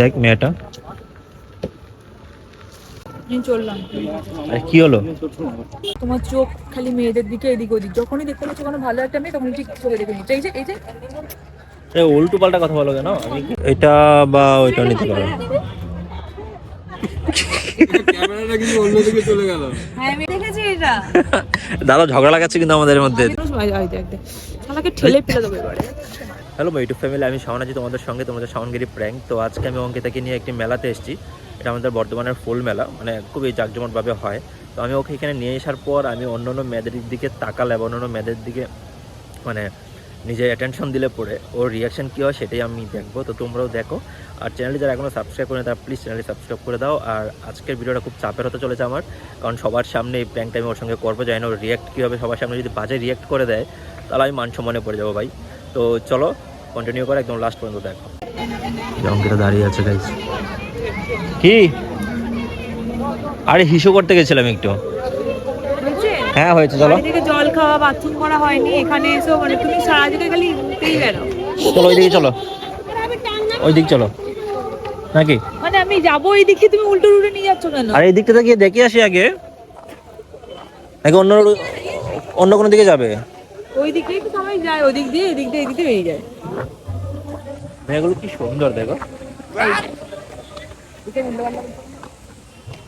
দেখ মেয়েটা চললাম। কি হলো? তোমার চোখ খালি মেয়েদের দিকে এদিক ওদিক, যখনই দেখতে পাচ্ছ কোনো ভালো একটা মেয়ে তখন ঠিক চোখে দেখে নিচ্ছে। এই যে উল্টো পাল্টা কথা বলো কেন? আমি এটা বা ওইটা নিতে পারো। ক্যামেরাটা কিন্তু অন্যদিকে চলে গেল। হ্যাঁ আমি দেখেছি এটা। দাদা ঝগড়া লাগাচ্ছে কিন্তু আমাদের মধ্যে। শালাকে ঠেলে ফেলে দেবো এবারে। হ্যালো মাই ইউটিউব ফ্যামিলি, আমি শাওন আছি তোমাদের সঙ্গে, তোমাদের শাওনগিরি প্র্যাঙ্ক। তো আজকে আমি অঙ্কিতাকে নিয়ে একটি মেলাতে এসেছি। এটা আমাদের বর্ধমানের ফুল মেলা, মানে খুবই জাঁকজমকভাবে হয়। তো আমি ওকে এখানে নিয়ে আসার পর আমি অন্য মেয়েদের দিকে তাকালে বা অন্য মেয়েদের দিকে মানে নিজে অ্যাটেনশন দিলে পরে ওর রিয়াকশান কী হয় সেটাই আমি দেখবো। তো তোমরাও দেখো, আর চ্যানেলটি যারা এখনও সাবস্ক্রাইব করে তারা প্লিজ চ্যানেলটি সাবস্ক্রাইব করে দাও। আর আজকের ভিডিওটা খুব চাপের হতে চলেছে আমার, কারণ সবার সামনে এই প্র্যাঙ্কটা আমি ওর সঙ্গে করবো। জানি না ওর রিয়াক্ট কী হবে, সবার সামনে যদি বাজে রিয়াক্ট করে দেয় তাহলে আমি মান সম্মানে পড়ে যাবো ভাই। তো চলো কন্টিনিউ করে একদম লাস্ট পর্যন্ত দেখো। অঙ্কিতা দাঁড়িয়ে আছে গাইস। কি আরে হিসু করতে গেছিলাম একটু। হ্যাঁ হয়েছে, চলো। জল খাওয়া, বাথরুম করা হয়নি, এখানে এসো মানে তুমি সারাদিনে খালি উঠতেই বেরো। চলো ওইদিকে চলো, ওইদিক চলো নাকি? মানে আমি যাবো এই দিকে, তুমি উল্টো রুটে নিয়ে যাচ্ছ কেন? আর এই দিকটা গিয়ে দেখে আসি আগে, নাকি অন্য কোনো দিকে যাবে? ওই দিকেই তো সবাই যায়, ওদিক দিয়ে এদিক দিয়ে এদিক দিয়ে বেরিয়ে যায়। মেয়েগুলো কি সুন্দর দেখো।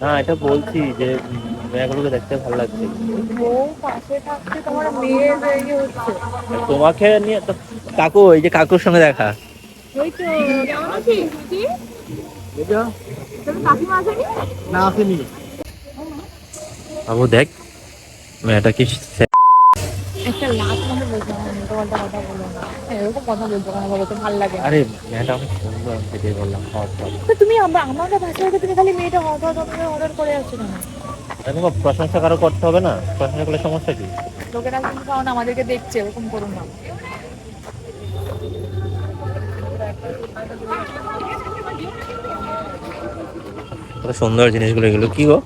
হ্যাঁ এটা বলছি যে মেয়েগুলোকে দেখতে ভালো লাগছে। বউ পাশে থাকতে তোমার মেয়ে বেরিয়ে হচ্ছে। তোমাকে নিয়ে তো কাকু, এই যে কাকুর সঙ্গে দেখা। ওই তো কেমন আছিস তুই? তোর কাকিমা আসেনি? না আসেনি। বাবু দেখ মেয়েটা কি একটা লাখ মানে বলছিলাম উল্টো পাল্টা কথা বলো না, এরকম কথা বলছো কেন বলো তো? ভালো লাগে না। আরে মেয়েটা অনেক সুন্দর, সেটাই বললাম। তো তুমি আমাকে ভাষা তুমি খালি মেয়েটা অর্ডার করে আসছো কেন? দেখো প্রশংসা কারো করতে হবে না, প্রশংসা করলে সমস্যা কি? লোকেরা কিন্তু কারণ আমাদেরকে দেখছে, এরকম করো না। কত সুন্দর জিনিসগুলো, এগুলো কি গো?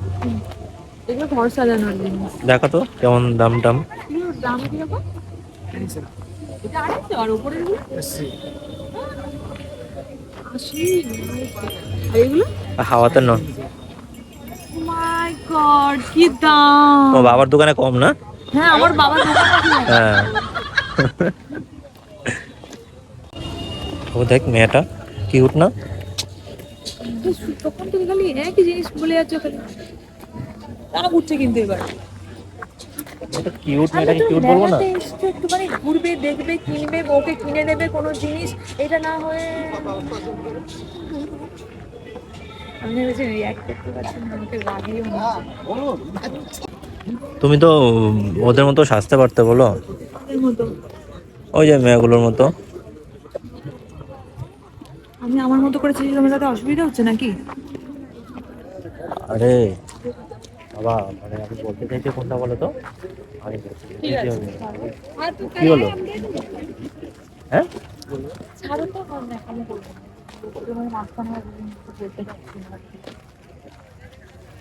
এগুলো ঘর সাজানোর জিনিস। দেখো তো কেমন দাম টাম। দাম কিরকম? এটা 250 আর উপরের গুলো 80। আর এগুলো হাওয়াতে ন মাই গড কি দাম! ও বাবার দোকানে কম না? হ্যাঁ আমার বাবার দোকান আছে। হ্যাঁ ও দেখ মেয়েটা কিউট না? তখন তুমি খালি একই জিনিস বলে যাচ্ছ খালি। তারা ঘুরছে কিন্তু এবার। এটা কিউট, মেয়েটাকে কিউট বলবো না? একটুখানি ঘুরবে, দেখবে, কিনবে, বউকে কিনে নেবে কোনো জিনিস। এটা না হয়ে আমি ভেবেছি রিয়াক্ট করতে পারছি না, আমাকে রাগিয়ে তুমি তো ওদের মতো সাজতে পারতে, বলো। মতো। ওই যে মেয়েগুলোর মতো। আমি আমার মতো করেছি, তোমার সাথে অসুবিধা হচ্ছে নাকি? আরে বাবা, মানে আমি বলতে চাইছি কোনটা বলো তো? আমি বলছি, কি হলো? হ্যাঁ ছাড়ো তো, আমি বলবো না। তোমার মাঝখানে বলতে পারছি না।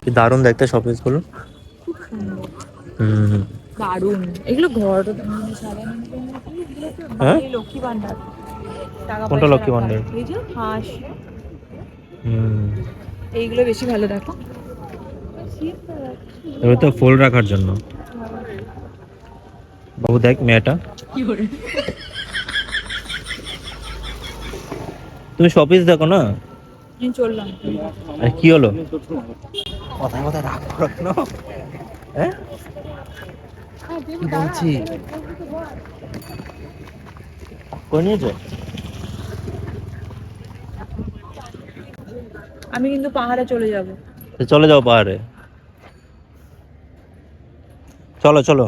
কি দারুণ দেখতে শপিস গুলো। খুব সুন্দর, হুম। দারুণ। এগুলো ঘর সাজানোর জন্য কি? এগুলো তো হ্যাঁ? লক্ষ্মী ভান্ডার। টাকা কোনটা পয়সা লক্ষ্মী রাখার। ভান্ডার? এই যে হাঁস, হুম, এইগুলো বেশি ভালো দেখো। এবার তো ফুল রাখার জন্য। বাবু দেখ মেয়েটা। কি করে? তুমি শপিস দেখো না? আমি চললাম। আরে কি হলো? কথায় কথায় রাগ করো কেন? হ্যাঁ কি বলছি, করে নিয়েছো? আমি কিন্তু পাহাড়ে চলে যাব। চলে যাও পাহাড়ে, চলো চলো।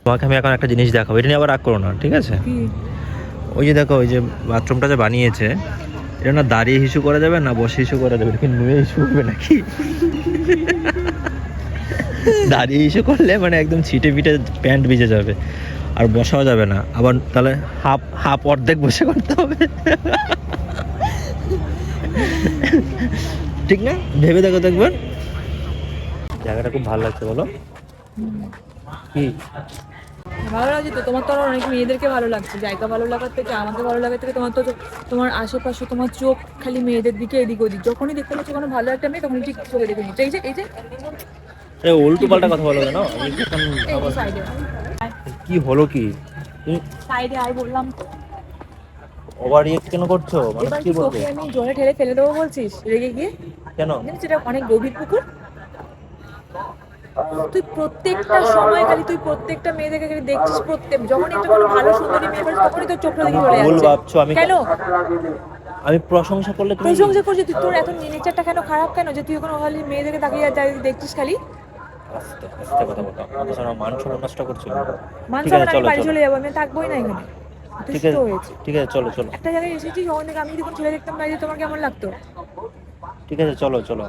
তোমাকে আমি এখন একটা জিনিস দেখাবো, এটা নিয়ে আবার রাগ করো না, ঠিক আছে? কি? ওই যে দেখো, ওই যে বাথরুমটা যে বানিয়েছে, এটা না দাঁড়িয়ে হিসু করা যাবে না বসে হিসু করা যাবে, কিন্তু নুয়ে হিসু করবে নাকি? দাঁড়িয়ে হিসু করলে মানে একদম ছিটে পিটে প্যান্ট ভিজে যাবে, আর বসাও যাবে না, আবার তাহলে হাফ হাফ অর্ধেক বসে করতে হবে। ঠিক না? ভেবে দেখো তো একবার। জায়গাটা খুব ভালো লাগছে, বলো কি? ভালো লাগছে তো, তোমার তো আরো অনেক মেয়েদেরকে ভালো লাগছে, জায়গা ভালো লাগার থেকে, আমাকে ভালো লাগার থেকে তোমার তো তোমার আশেপাশে তোমার চোখ খালি মেয়েদের দিকে এদিক ওদিক, যখনই দেখতে পাচ্ছ কোনো ভালো একটা মেয়ে তখন ঠিক চোখে দেখে নিচ্ছে। এই যে উল্টো পাল্টা কথা বলো কেন? আমি এখন এই যে সাইডে কি হলো কি? তুমি সাইডে আয় বললাম তো। ওভার রিয়েক্ট কেন করছো? মানে এবার কি কি বলবো? তোকে আমি জলে ঠেলে ফেলে দেবো বলছিস রেগে গিয়ে? কেন? জানিস এটা অনেক গভীর পুকুর। তুই প্রত্যেকটা সময় খালি তুই প্রত্যেকটা মেয়েদেরকে খালি দেখছিস, যখনই একটা কোনো ভালো সুন্দরী মেয়ে পাস তখনই তোর চোখটা দেখে চলে ভুল যাচ্ছে। ভাবছো। আমি কেন আমি প্রশংসা করলে তুমি প্রশংসা করছিস? তুই তোর এত নেচারটা কেন খারাপ কেন যে তুই এখন খালি মেয়েদেরকে তাকিয়ে দেখছিস খালি? আস্তে আস্তে কথা বলো। আমাদের সামনে মান সম্মান নষ্ট করছো। মান ঠিক সম্মান আছে আমি চলো বাড়ি চলো। চলে যাবো, আমি থাকবোই না এখানে। ঠিক দুষ্ট আছে হয়েছে। ঠিক আছে চলো চলো। একটা জায়গায় এসেছিস ওখান থেকে আমি যদি কোনো ছেলে দেখতাম না যে তোমার কেমন লাগতো? ঠিক আছে চলো চলো।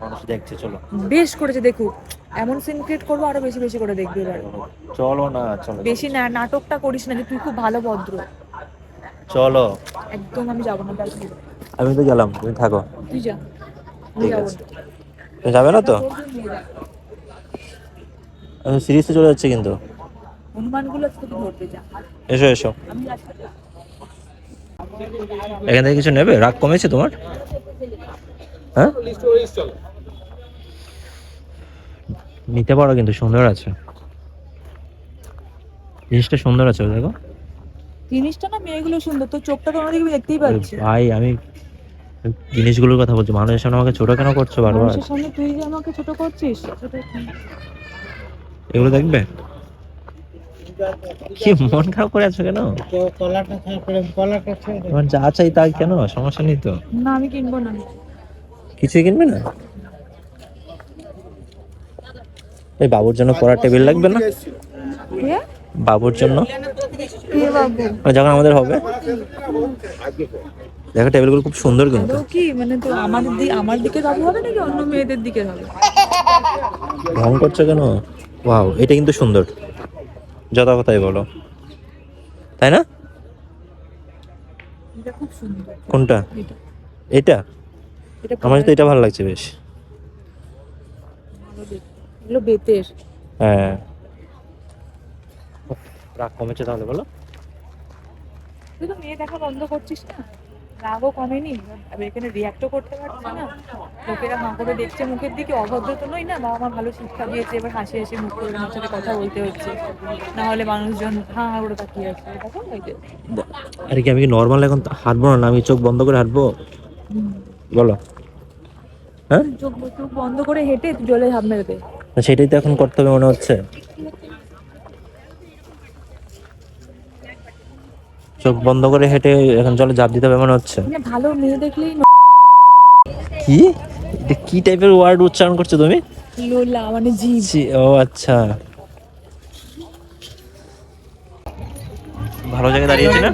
মানুষ দেখছে চলো। বেশ করেছে দেখুক, এমন সিন ক্রিয়েট করবো আরো বেশি বেশি করে দেখবি এবার। চলো না চলো। বেশি না নাটকটা করিস না যে তুই খুব ভালো ভদ্র। চলো। একদম আমি যাবো না তার সাথে। আমি তো গেলাম, তুমি থাকো। তুই যা, আমি ঠিক যাবো আছে। না। তুমি যাবে না তো? তোর জন্য মেয়ে দেখ। আমি সিরিজে চলে যাচ্ছি কিন্তু। হনুমানগুলো আজকে তুই ধরতে যা, এসো এসো। আমি রাস্তা এখান থেকে কিছু নেবে? রাগ কমেছে তোমার? হ্যাঁ নিতে পারো কিন্তু সুন্দর আছে, জিনিসটা সুন্দর আছে দেখো। জিনিসটা না মেয়েগুলো সুন্দর, তোর চোখটা তো অন্যদিকে আমি দেখতেই পাচ্ছি। ভাই আমি জিনিসগুলোর কথা বলছি, মানুষের সামনে আমাকে ছোট কেন করছো বারবার? মানুষের সামনে তুই যে আমাকে ছোট করছিস, এগুলো দেখবে? কি মন খারাপ করে আছো কেন? তোমার যা চাই তা কেন? সমস্যা নেই তো? না আমি কিনবো না। কিছুই কিনবে না? এই বাবুর জন্য পড়ার টেবিল লাগবে না? কে? বাবুর জন্য কে বাবু? মানে যখন আমাদের হবে। দেখো টেবিলগুলো খুব সুন্দর কিন্তু। আদৌ কি মানে তো আমার দিকে বাবু হবে নাকি অন্য মেয়েদের দিকে হবে? ঢং করছো কেন? ওয়াও, এটা কিন্তু সুন্দর, যথা কথাই বলো, তাই না? এটা খুব সুন্দর। কোনটা? এটা এটা? এটা আমার তো এটা ভালো লাগছে বেশ। ভালো দেখতে। এগুলো বেতের। হ্যাঁ। উফ, রাগ কমেছে তাহলে বলো? তুই তো মেয়ে দেখা বন্ধ করছিস না, রাগও কমেনি, আমি এখানে রিয়াক্টও করতে পারছি না। লোকেরা মা করে দেখছে মুখের দিকে, অভদ্র তো নই না, বাবা মা ভালো শিক্ষা দিয়েছে, এবার হাসি হাসি মুখ করে আমার সাথে কথা বলতে হচ্ছে, না হলে মানুষজন হাঁ হাঁ করে তাকিয়ে আছে। দেখো এই যে আরে কি আমি কি নর্মাল এখন হাঁটবো না? আমি চোখ বন্ধ করে হাঁটবো বলো? হ্যাঁ চোখ চোখ বন্ধ করে হেঁটে তুই জলে ঝাঁপ মেরে দে। সেটাই তো এখন করতে হবে মনে হচ্ছে। চোখ বন্ধ করে হেঁটে এখন জলে ঝাঁপ দিতে হবে মনে হচ্ছে। মানে ভালো মেয়ে দেখলেই কি? এটা কি টাইপের ওয়ার্ড উচ্চারণ করছো তুমি? লোলা মানে জিভ। ও আচ্ছা, ভালো জায়গায় দাঁড়িয়েছি না?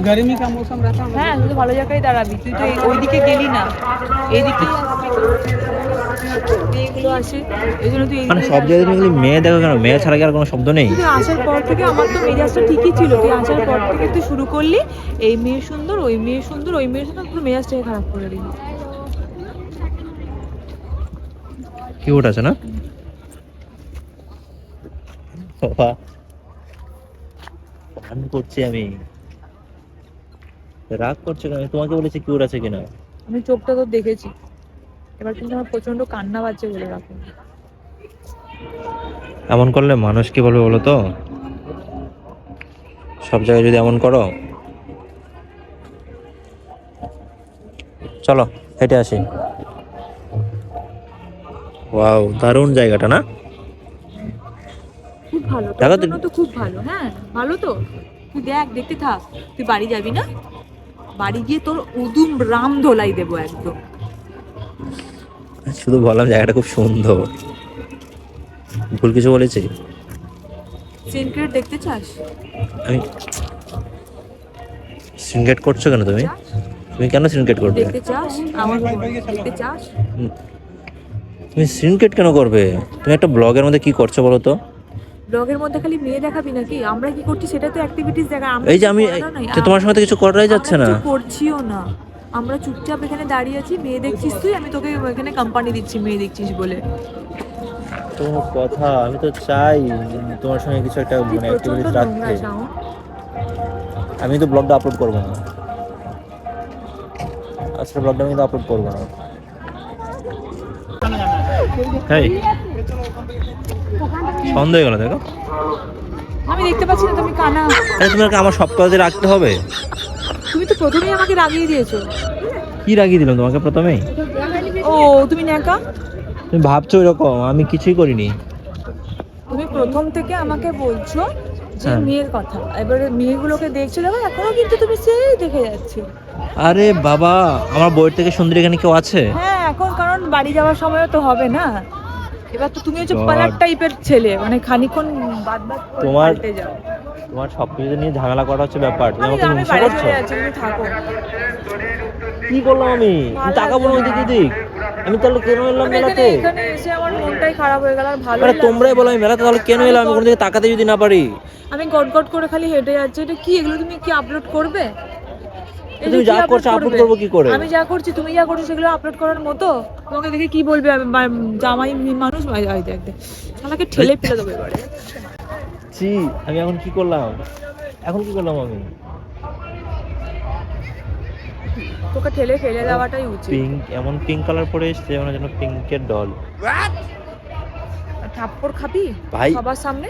হ্যাঁ তুই তো ভালো জায়গায় দাঁড়াবি, তুই তো ওইদিকে গেলি না, এইদিকে মেয়েগুলো আসে, এই জন্য তুই মানে এইদিকে সব জায়গায় তুমি খালি মেয়ে দেখো কেন? মেয়ে ছাড়া কি আর কোনো শব্দ নেই? তুই আসার পর থেকে আমার তো মেজাজটা ঠিকই ছিল, তুই আসার পর থেকে তুই শুরু করলি এই মেয়ে সুন্দর, ওই মেয়ে সুন্দর, ওই মেয়ে সুন্দর, পুরো মেজাজটাকে খারাপ করে দিলি। কিউট আছে না? বাবা, পান করছি আমি। রাগ করছো কেন? আমি তোমাকে বলেছি কিউট আছে কিনা। আমি চোখটা তো দেখেছি, এবার কিন্তু আমার প্রচন্ড কান্না পাচ্ছে বলে রাখো। এমন করলে মানুষ কি বলবে বলো তো? সব জায়গায় যদি এমন করো। চলো হেঁটে আসি। ওয়াও, দারুণ জায়গাটা না? খুব ভালো, দেখো তোর জন্য তো খুব ভালো। হ্যাঁ ভালো তো, তুই দেখতে থাক। তুই বাড়ি যাবি না? বাড়ি গিয়ে তোর উদুম রাম ধোলাই দেবো একদম। শুধু বললাম জায়গাটা খুব সুন্দর, ভুল কিছু বলেছি? সিনক্রেট দেখতে চাস? আমি সিনক্রেট করছো কেন তুমি? তুমি কেন সিনক্রেট করবে? দেখতে চাস আমার দেখতে চাস? তুমি সিনক্রেট কেন করবে? তুমি একটা ব্লগের মধ্যে কি করছো বলো তো? ব্লগের মধ্যে খালি মেয়ে দেখাবি নাকি? আমরা কি করছি সেটা তো অ্যাক্টিভিটিস দেখা। এই যে আমি তোমার সঙ্গে তো কিছু করাই যাচ্ছে না। করছিও না, আমরা চুপচাপ এখানে দাঁড়িয়ে আছি, মেয়ে দেখছিস তুই, আমি তোকে এখানে কোম্পানি দিচ্ছি মেয়ে দেখছিস বলে। কোনো কথা, আমি তো চাই তোমার সঙ্গে কিছু একটা মানে প্রচন্ড অ্যাক্টিভিটিস নোংরা রাখতে। sound। আমি তো ব্লগটা আপলোড করবো না, আজকে ব্লগটা আমি তো আপলোড করবো না। হ্যাঁ, সন্দেহ হয়ে গেল দেখো। আমি দেখতে পাচ্ছি না তুমি কানা। আরে তোমাকে আমার সব কাজে রাখতে হবে। তুমি তো প্রথমেই আমাকে রাগিয়ে দিয়েছো। কি রাগিয়ে দিলাম তোমাকে প্রথমেই? ও তুমি ন্যাকা। তুমি ভাবছো এরকম, আমি কিছুই করিনি। তুমি প্রথম থেকে আমাকে বলছো যে হ্যাঁ। মেয়ের কথা, এবারে মেয়েগুলোকে দেখছো দেখো, এখনো কিন্তু তুমি সেই দেখে যাচ্ছ। আরে বাবা, আমার বইয়ের থেকে সুন্দর এখানে কেউ আছে? হ্যাঁ, এখন কারণ বাড়ি যাওয়ার সময় তো হবে না। এবার তো তুমি হচ্ছে God. পালার টাইপের ছেলে, মানে খানিকক্ষণ বাদ বাদ করে তোমার- পাল্টে যাও। তোমার সবকিছু নিয়ে ঝামেলা করা হচ্ছে ব্যাপার, তুমি আমি আমাকে আমি হিংসা বাড়ি করছো। চলে যাচ্ছি, তুমি থাকো। কি করলাম আমি? ভালো তাকাবো না লাগছে ওইদিক না। ওইদিক। আমি তাহলে কেন এলাম আমি মেলাতে? এখানে এসে আমার মনটাই খারাপ হয়ে গেল, আর ভালো মানে তোমরাই বলো আমি মেলাতে তাহলে কেন এলাম? আমি কোনো দিকে তাকাতে যদি না পারি। আমি গট করে খালি হেঁটে যাচ্ছি। এটা কি, এগুলো তুমি কি আপলোড করবে? এই যে তুমি কি যা করছো আপলোড করবো কি করে? আমি যা করছি তুমি যা করছো সেগুলো আপলোড করার মতো? তোমাকে দেখে কি বলবে? জামাই মানুষ দেখতে শালাকে ঠেলে ফেলে দেবো এবারে। ছি, আমি এখন কি করলাম? এখন কি করলাম আমি? তোকে ঠেলে ফেলে দেওয়াটাই উচিত। পিঙ্ক, এমন পিঙ্ক কালার পরে এসছে যেন যেন পিঙ্কের ডল। আর থাপ্পড় খাবি ভাই। সবার সামনে?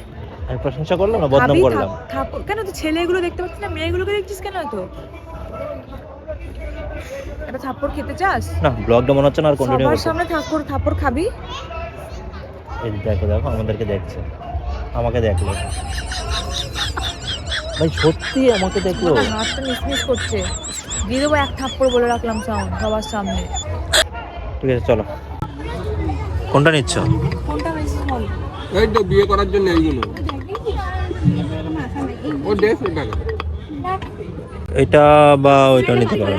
আমি প্রশংসা করলাম না বদনাম খাবি করলাম? থাপ্পড় কেন? তুই ছেলেগুলো দেখতে পাচ্ছিস না, মেয়েগুলোকে দেখছিস কেন? তো একটা থাপ্পড় খেতে চাস? না, ব্লগটা মনে হচ্ছে না আর কন্টিনিউ সবার করতে। সামনে থাপ্পড় খাবি? এই দেখো দেখো, আমাদেরকে দেখছে, আমাকে দেখলো। ভাই সত্যি আমাকে দেখলো। আমার না হাতটা মিসমিস করছে। দিয়ে দেবো এক থাপ্পড় বলে রাখলাম সবার সামনে। ঠিক আছে চলো, কোনটা নিচ্ছ? কোনটা বেশি বল? এই তো বিয়ে করার জন্য এইগুলো ও দেশ টাকা এটা বা ওইটা নিতে পারো।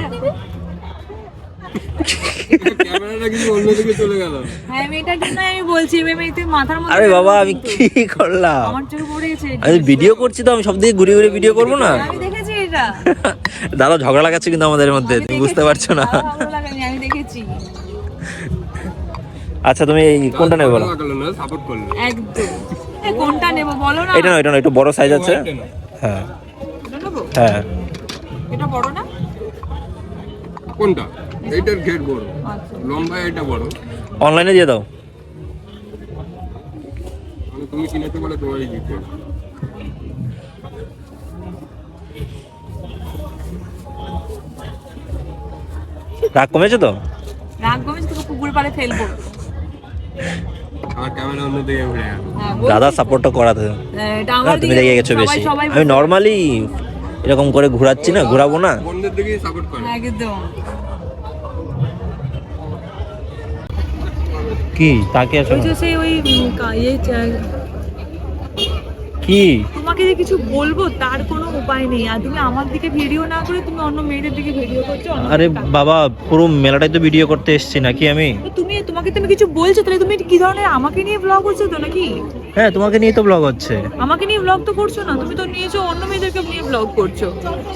ক্যামেরাটা কিন্তু অন্যদিকে চলে গেল। হ্যাঁ, মেয়েটার জন্য আমি বলছি, তুই মাথার মধ্যে আরে বাবা, আমি কি করলাম? আমার চোখে পড়ে গেছে। আমি ভিডিও করছি তো, আমি সব দিকে ঘুরে ঘুরে ভিডিও করবো না? আমি দেখেছি এটা। দাদা ঝগড়া লাগাচ্ছে কিন্তু আমাদের মধ্যে, তুমি বুঝতে পারছো না। ভালো লাগেনি, আমি দেখেছি। আচ্ছা তুমি এই কোনটা নেবে বলো? সাপোর্ট করলো একদম। কোনটা নেব বলো না? এটা না, এটা না, একটু বড় সাইজ আছে। হ্যাঁ এটা নেবো? হ্যাঁ। এটা বড় না? কোনটা? এইটার ঘের বড়, আচ্ছা। লম্বা এটা বড়। অনলাইনে দিয়ে দাও। মানে তুমি কিনেছো বলে তোমারই দিতে। রাগ কমেছে তো? রাগ কমেছে, তোকে পুকুর পাড়ে ফেলবো। আমার ক্যামেরা অন্যদিকে ঘুরে গেল। হ্যাঁ, বলছি দাদা তো। সাপোর্টটা করাতে। এটা না, আমার তুমি দিকে রেগে গেছো সবাই- বেশি। সবাই আমি বলে। নর্মালি এরকম করে ঘোরাচ্ছি না, ঘোরাবো না। বন্ধের দিকেই সাপোর্ট করে। একদম। কি তাকে আছো? ওই যে সেই ওই কি তোমাকে যে কিছু বলবো তার কোনো উপায় নেই, আর তুমি আমার দিকে ভিডিও না করে তুমি অন্য মেয়েদের দিকে ভিডিও করছো। আরে বাবা, পুরো মেলাটাই তো ভিডিও করতে এসেছি নাকি আমি? তোমাকে তুমি কিছু বলছো, তাহলে তুমি কি ধরনের আমাকে নিয়ে ব্লগ করছো তো নাকি? হ্যাঁ, তোমাকে নিয়ে তো ব্লগ হচ্ছে। আমাকে নিয়ে ব্লগ তো করছো না, তুমি তো নিয়েছো অন্য মেয়েদেরকে নিয়ে ব্লগ করছো।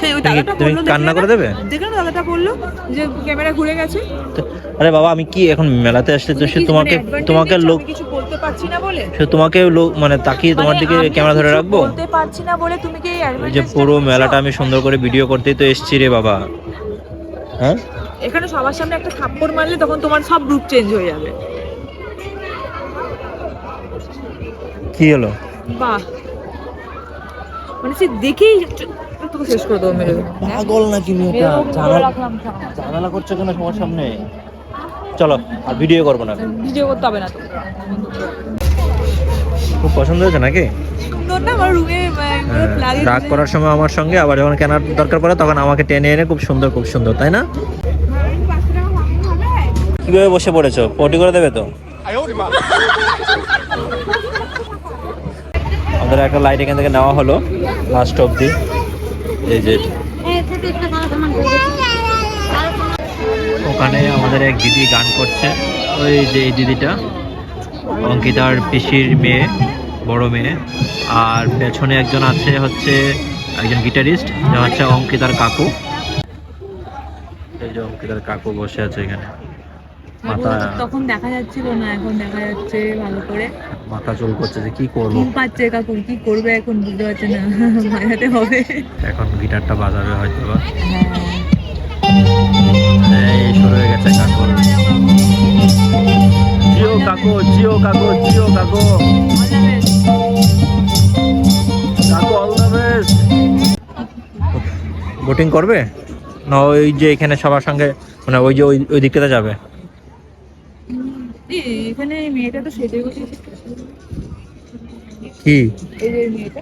সেই ওই দাদাটা তুমি বললো, কান্না করে দেবে? দেখলে না দাদাটা বললো যে ক্যামেরা ঘুরে গেছে। আরে বাবা, আমি কি এখন মেলাতে আসলে তো সে কি তোমাকে মানে advantage তোমাকে নিচ্ছো? লোক আমি কিছু বলতে পারছি না বলে? সে তোমাকে লোক মানে তাকিয়ে তোমার মানে দিকে আমি ক্যামেরা ধরে কিছু রাখবো? বলতে পারছি না বলে তুমি কি এই এই যে advantage টা পুরো নিচ্ছো? মেলাটা আমি সুন্দর করে ভিডিও করতেই তো এসেছি রে বাবা। হ্যাঁ, এখানে সবার সামনে একটা থাপ্পড় মারলে তখন তোমার সব রূপ চেঞ্জ হয়ে যাবে। কি হলো? বাহ, মানে সে দেখেই তোকে শেষ করে দেবো মেরে। পাগল নাকি মেয়েটা? জানালা করছো কেন সবার সামনে? চলো, আর ভিডিও করবো না। ভিডিও করতে হবে না তো। খুব পছন্দ হয়েছে নাকি? সুন্দর না আমার রুমে রাগ করার সময় আমার সঙ্গে, আবার যখন কেনার দরকার পড়ে তখন আমাকে টেনে এনে খুব সুন্দর, তাই না? কিভাবে বসে পড়েছো? পটি করে দেবে তো? আমাদের একটা লাইট এখান থেকে নেওয়া হলো লাস্ট অবধি। এই যে ওখানে আমাদের এক দিদি গান করছে, ওই যে এই দিদিটা অঙ্কিতার পিসির মেয়ে, বড় মেয়ে। আর পেছনে একজন আছে হচ্ছে একজন গিটারিস্ট, যে হচ্ছে অঙ্কিতার কাকু। এই যে অঙ্কিতার কাকু বসে আছে এখানে। মাথা তখন দেখা যাচ্ছিল না, এখন দেখা যাচ্ছে ভালো করে। মাথা চুল করছে যে কি করবো। ঘুম পাচ্ছে কাকু, কি করবে এখন বুঝতে পারছে না, বাজাতে হবে। এখন গিটারটা বাজাবে হয়তো বা। হ্যাঁ এই শুরু হয়ে গেছে কাকু। জিও কাকু, জিও কাকু, জিও কাকু, কাকু অল দ্য বেস্ট। বোটিং করবে না ওই যে এখানে সবার সঙ্গে, মানে ওই যে ওই দিকটাতে যাবে? এখানে এই মেয়েটা তো সেজে বসেছে। কি এই যে মেয়েটা,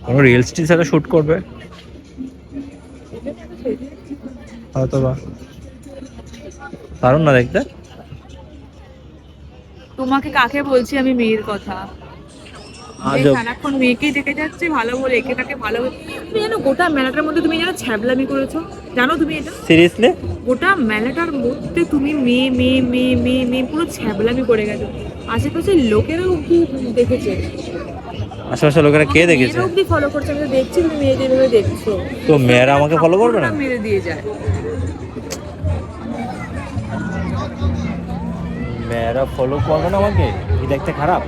কোনো রিলস টিলস সাথে শুট করবে এটা তো সেজে। হয়তো বা। দারুণ না দেখতে। তোমাকে কাকে বলছি আমি মেয়ের কথা? এই আজব। সারাক্ষণ মেয়েকেই দেখে যাচ্ছে ভালো বলে, একে তাকে ভালো বলে। তুমি জানো গোটা মেলাটার মধ্যে তুমি জানো ছ্যাবলামি করেছো? জানো তুমি এটা? সিরিয়াসলি? গোটা মেলাটার মধ্যে তুমি মেয়ে মেয়ে মেয়ে মেয়ে মেয়ে পুরো ছ্যাবলামি করে গেছো। আশেপাশে লোকেরাও কি দেখেছে? আশেপাশে লোকেরা কে দেখেছে? মেয়েরা অব্দি ফলো করছে, আমি তো দেখছি তুমি মেয়েদের ভেবে দেখছো। তো মেয়েরা আমাকে ফলো করবে না? মেরে দিয়ে যায়। মেয়েরা ফলো করবে না আমাকে? কি দেখতে খারাপ?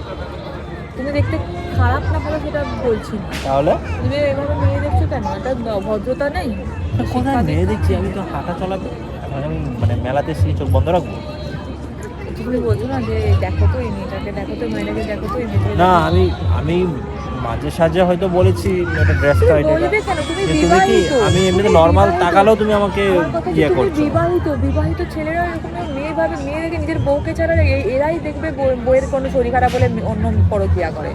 তুমি দেখতে খারাপ না ভালো সেটা বলছি না। তাহলে তুমি এভাবে মেয়ে দেখছো কেন? এটা ভদ্রতা নেই। কোথায় মেয়ে দেখছি? আমি তো হাঁটা চলাতে, এখন আমি মানে মেলাতে এসে চোখ বন্ধ রাখবো? তুমি বলছো না যে দেখো তো এই মেয়েটাকে, দেখো তো মেয়েটাকে, দেখো তো এই মেয়েটাকে। না, আমি মাঝে সাঝে হয়তো বলেছি একটা ড্রেসটা এটা। বলবে কেন? তুমি তুমি কি বিবাহিত। আমি এমনিতে তুমি নর্মাল বিবাহিত। তাকালেও তুমি আমাকে আমার কথা হচ্ছে ইয়ে তুমি করছো? বিবাহিত, বিবাহিত ছেলেরা এরকম মেয়ে ভাবে, মেয়ে দেখে নিজের বউকে ছাড়া এরাই দেখবে বউয়ের কোনো শরীর খারাপ হলে অন্য পরক্রিয়া করে।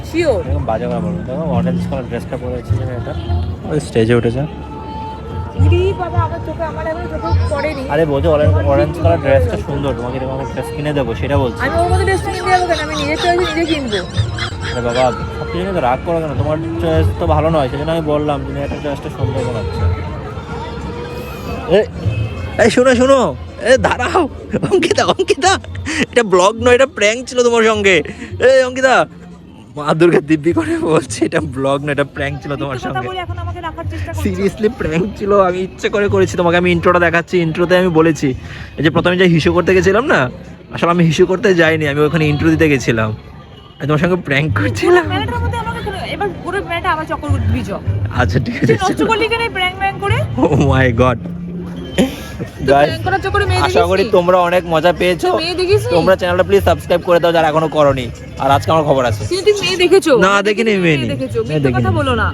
শিওর। এরকম বাজে কথা বলবো। দেখো অরেঞ্জ কালার ড্রেসটা পরেছে যে মেয়েটা, ওই স্টেজে উঠেছে। ইরি বাবা, আমার চোখে, আমার এখনো চোখে পড়েনি। আরে বলছে অরেঞ্জ কালার ড্রেসটা সুন্দর, তোমাকে এরকম একটা ড্রেস কিনে দেবো সেটা বলছি। আমি ওর মধ্যে ড্রেস কিনতে যাবো কেন? আমি নিজের চয়েসে নিজে কিনবো। আরে বাবা, সব কিছু নিয়ে তো রাগ করো কেন? তোমার চয়েস তো ভালো নয়, সেজন্য আমি বললাম তুমি একটা ড্রেসটা সুন্দর বানাচ্ছে। এই শোনো শোনো, এ দাঁড়াও অঙ্কিতা, অঙ্কিতা এটা ব্লগ নয়, এটা প্র্যাঙ্ক ছিল তোমার সঙ্গে। এই অঙ্কিতা, মা দুর্গা দিব্যি করে বলছে এটা ব্লগ না, এটা প্র্যাঙ্ক ছিল তোমার মিথ্যে কথা সঙ্গে। বলে এখন আমাকে রাখার চেষ্টা করছো। সিরিয়াসলি প্র্যাঙ্ক ছিল, আমি ইচ্ছে করে করেছি। তোমাকে আমি ইন্ট্রোটা দেখাচ্ছি, ইন্ট্রোতে আমি বলেছি এই যে প্রথমে যে হিসু করতে গেছিলাম না, আসলে আমি হিসু করতে যাইনি, আমি ওখানে ইন্ট্রো দিতে গেছিলাম। আমি তোমার সঙ্গে প্র্যাঙ্ক করছিলাম। মেলাটার মধ্যে আমাকে এবার পুরো মেলাটা আবার চক্কর দিছ। আচ্ছা ঠিক তুই আছে। নষ্ট করলি কেন প্র্যাঙ্ক ম্যাঙ্ক করে? ও মাই গড গাইস, প্র্যাঙ্ক করার চক্করে মেয়ে আশা করি দেখিস তোমরা অনেক মজা পেয়েছো। মেয়ে দেখিস তোমরা চ্যানেলটা প্লিজ সাবস্ক্রাইব করে দাও যারা এখনো করোনি। আর আজকে আমার খবর আছে। তুই মেয়ে দেখেছো? না, দেখিনি, মেয়ে নেই। দেখেছো? মেয়ে মিথ্যে কথা দেখিনি। বলো না।